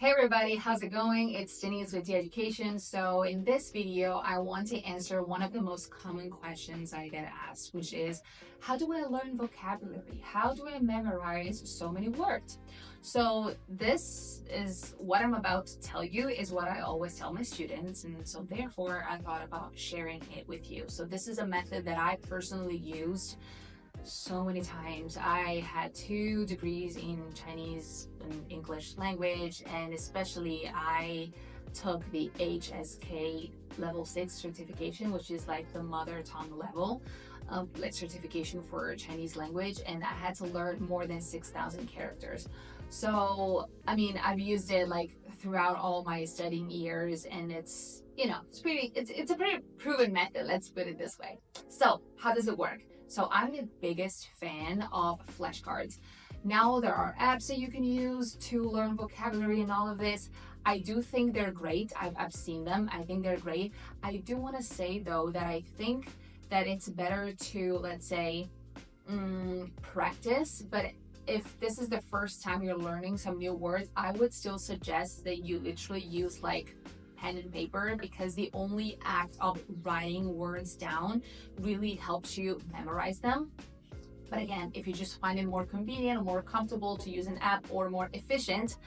Hey everybody, how's it going? It's Denise with The Education. So in this video, I want to answer one of the most common questions I get asked, which is, how do I learn vocabulary? How do I memorize so many words? So this is what I'm about to tell you is what I always tell my students. And so therefore I thought about sharing it with you. So this is a method that I personally used so many times. I had 2 degrees in Chinese and English language, and especially I took the HSK level 6 certification, which is like the mother tongue level of like certification for Chinese language, and I had to learn more than 6,000 characters. So I mean, I've used it like throughout all my studying years, and it's a pretty proven method, let's put it this way. So how does it work? So I'm the biggest fan of flashcards. Now there are apps that you can use to learn vocabulary and all of this. I do think they're great. I've seen them. I think they're great. I do want to say though that I think that it's better to, let's say, practice. But if this is the first time you're learning some new words, I would still suggest that you literally use like pen and paper, because the only act of writing words down really helps you memorize them. But again, if you just find it more convenient or more comfortable to use an app or more efficient,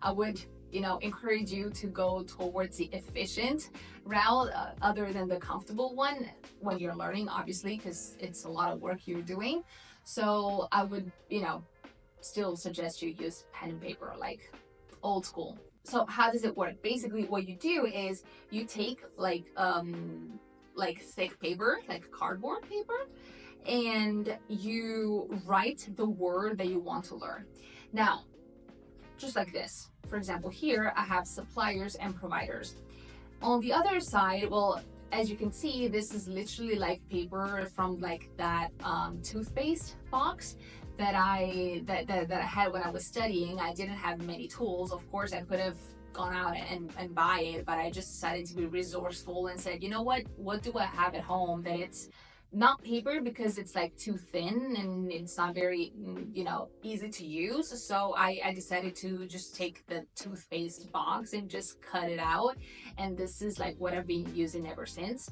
I would encourage you to go towards the efficient route, other than the comfortable one when you're learning, obviously, because it's a lot of work you're doing. So I would still suggest you use pen and paper, like old school. So how does it work? Basically, what you do is you take like thick paper, like cardboard paper, and you write the word that you want to learn. Now, just like this. For example, here I have suppliers and providers. On the other side, well, as you can see, this is literally like paper from like that toothpaste box that I had when I was studying. I didn't have many tools. Of course, I could have gone out and buy it, but I just decided to be resourceful and said, you know what do I have at home that it's not paper, because it's like too thin and it's not very easy to use. So I decided to just take the toothpaste box and just cut it out, and this is like what I've been using ever since.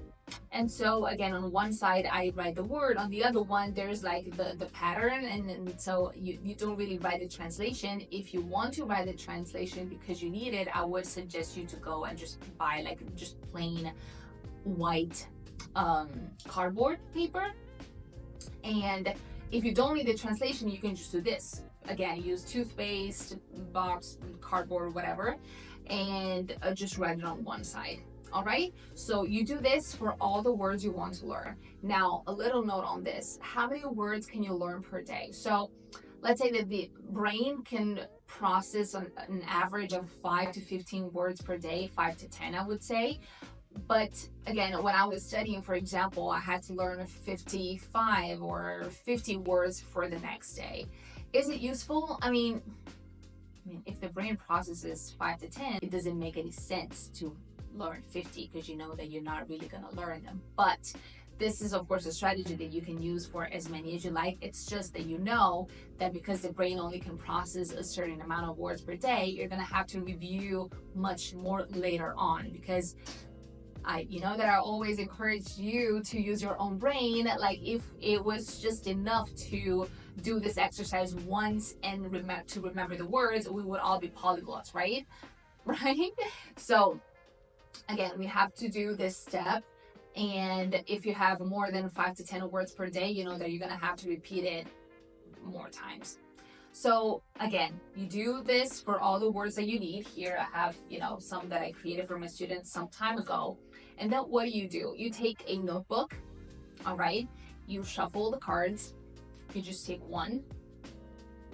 And so again, on one side I write the word, on the other one there's like the pattern, and so you don't really write the translation. If you want to write the translation because you need it, I would suggest you to go and just buy like just plain white cardboard paper. And if you don't need the translation, you can just do this again, use toothpaste box, cardboard, whatever, and just write it on one side. All right, so you do this for all the words you want to learn. Now, a little note on this: how many words can you learn per day? So let's say that the brain can process an average of 5 to 15 words per day, 5 to 10 I would say. But again, when I was studying, for example, I had to learn 55 or 50 words for the next day. Is it useful? I mean, if the brain processes 5 to 10, it doesn't make any sense to learn 50, because you know that you're not really going to learn them. But this is, of course, a strategy that you can use for as many as you like. It's just that you know that because the brain only can process a certain amount of words per day, you're going to have to review much more later on, because I always encourage you to use your own brain. Like, if it was just enough to do this exercise once and remember the words, we would all be polyglots, right? Right? So again, we have to do this step. And if you have more than 5 to 10 words per day, you know that you're going to have to repeat it more times. So again, you do this for all the words that you need. Here I have, some that I created for my students some time ago. And then what do? You take a notebook, all right? You shuffle the cards. You just take one,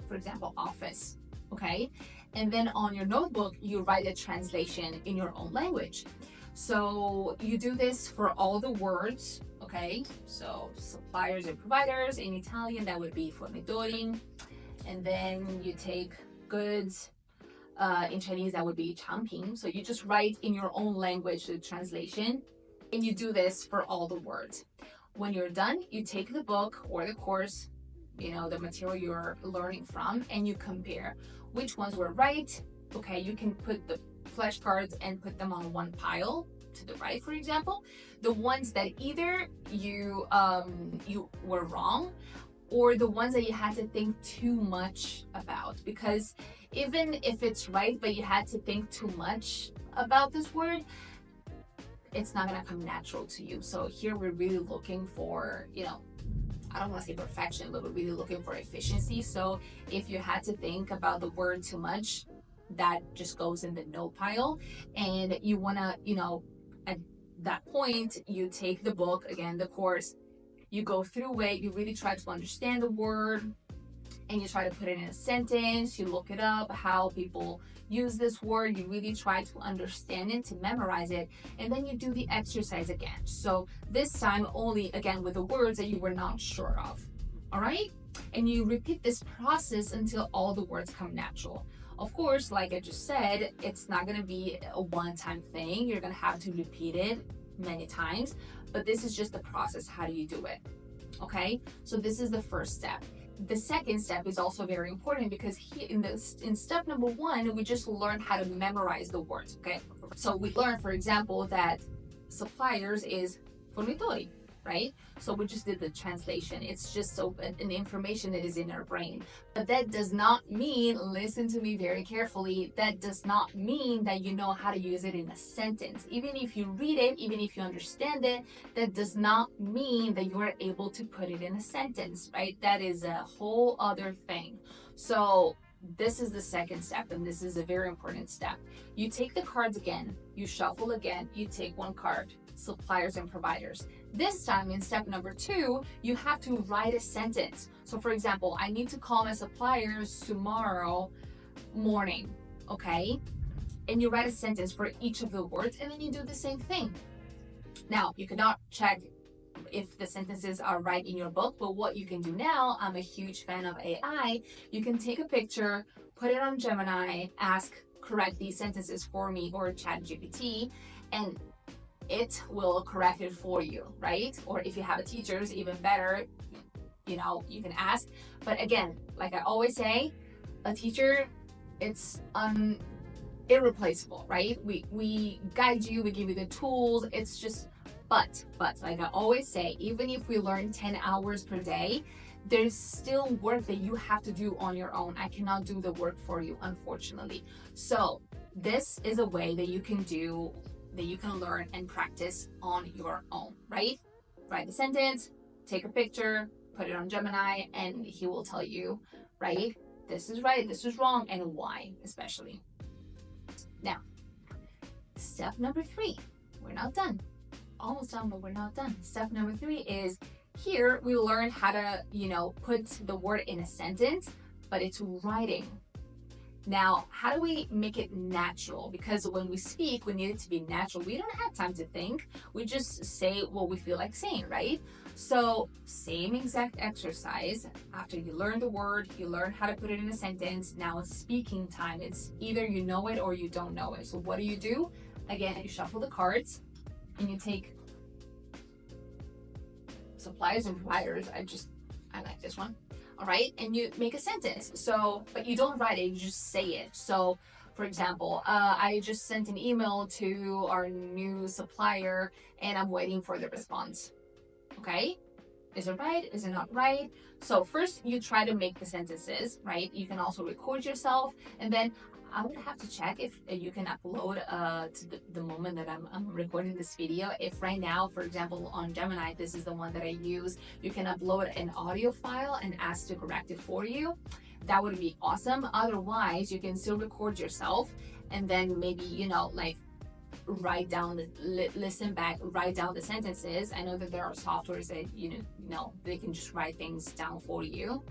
for example, office, okay? And then on your notebook, you write a translation in your own language. So you do this for all the words, okay? So suppliers and providers. In Italian, that would be fornitori. And then you take goods. In Chinese, that would be changping. So you just write in your own language the translation, and you do this for all the words. When you're done, you take the book or the course, the material you're learning from, and you compare which ones were right, Okay, you can put the flashcards and put them on one pile to the right, for example. The ones that either you were wrong, or the ones that you had to think too much about. Because even if it's right, but you had to think too much about this word, it's not gonna come natural to you. So here we're really looking for, I don't want to say perfection, but we're really looking for efficiency. So if you had to think about the word too much, that just goes in the no pile. And you want to, at that point, you take the book, again, the course, you go through it, you really try to understand the word, and you try to put it in a sentence, you look it up, how people use this word, you really try to understand it, to memorize it, and then you do the exercise again. So this time only, again, with the words that you were not sure of, all right? And you repeat this process until all the words come natural. Of course, like I just said, it's not gonna be a one-time thing. You're gonna have to repeat it many times, but this is just the process. How do you do it? Okay, so this is the first step. The second step is also very important, because in step number 1, we just learned how to memorize the words, okay? So we learned, for example, that suppliers is fornitori, right? So we just did the translation. It's just an information that is in our brain. But that does not mean, listen to me very carefully, that does not mean that you know how to use it in a sentence. Even if you read it, even if you understand it, that does not mean that you are able to put it in a sentence, right? That is a whole other thing. So this is the second step, and this is a very important step. You take the cards again, you shuffle again, you take one card, suppliers and providers. This time in step number 2, you have to write a sentence. So for example, I need to call my suppliers tomorrow morning, okay? And you write a sentence for each of the words, and then you do the same thing. Now, you cannot check if the sentences are right in your book, but what you can do now, I'm a huge fan of AI, you can take a picture, put it on Gemini, ask, correct these sentences for me, or ChatGPT, and it will correct it for you, right? Or if you have a teacher, it's even better, you can ask. But again, like I always say, a teacher, it's irreplaceable, right? We guide you, we give you the tools, it's just, but like I always say, even if we learn 10 hours per day, there's still work that you have to do on your own. I cannot do the work for you, unfortunately. So this is a way that you can learn and practice on your own, right? Write the sentence, take a picture, put it on Gemini, and he will tell you, right, this is right, this is wrong, and why, especially. Now, step number 3, we're not done. Almost done, but we're not done. Step number 3 is, here we learn how to, put the word in a sentence, but it's writing. Now, how do we make it natural? Because when we speak, we need it to be natural. We don't have time to think. We just say what we feel like saying, right? So same exact exercise. After you learn the word, you learn how to put it in a sentence. Now it's speaking time. It's either you know it or you don't know it. So what do? Again, you shuffle the cards and you take suppliers and providers. I like this one. All right, and you make a sentence. So, but you don't write it, you just say it. So, for example, I just sent an email to our new supplier and I'm waiting for the response. Okay, is it right? Is it not right? So first you try to make the sentences, right? You can also record yourself, and then I would have to check if you can upload to the moment that I'm recording this video. If right now, for example, on Gemini, this is the one that I use, you can upload an audio file and ask to correct it for you. That would be awesome. Otherwise, you can still record yourself and then maybe, write down, listen back, write down the sentences. I know that there are softwares that, they can just write things down for you.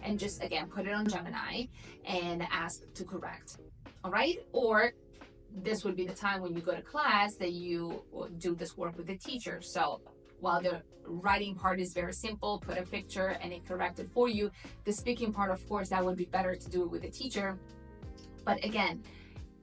And just, again, put it on Gemini and ask to correct. All right? Or this would be the time when you go to class that you do this work with the teacher. So while the writing part is very simple, put a picture and it corrected for you, the speaking part, of course, that would be better to do it with the teacher. But again,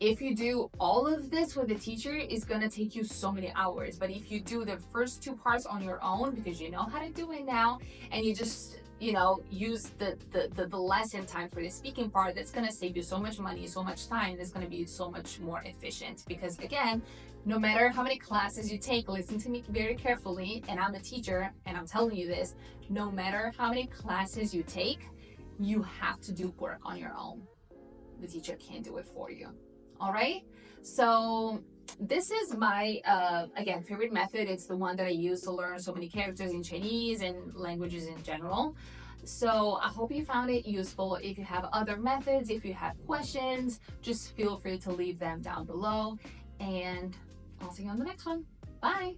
if you do all of this with the teacher, it's going to take you so many hours. But if you do the first 2 parts on your own, because you know how to do it now, and you just use the lesson time for the speaking part. That's going to save you so much money, so much time. That's going to be so much more efficient, because again, no matter how many classes you take, listen to me very carefully, and I'm a teacher and I'm telling you this, no matter how many classes you take, you have to do work on your own. The teacher can't do it for you. All right, so this is my again, favorite method. It's the one that I use to learn so many characters in Chinese and languages in general. So I hope you found it useful. If you have other methods, if you have questions, just feel free to leave them down below, and I'll see you on the next one. Bye.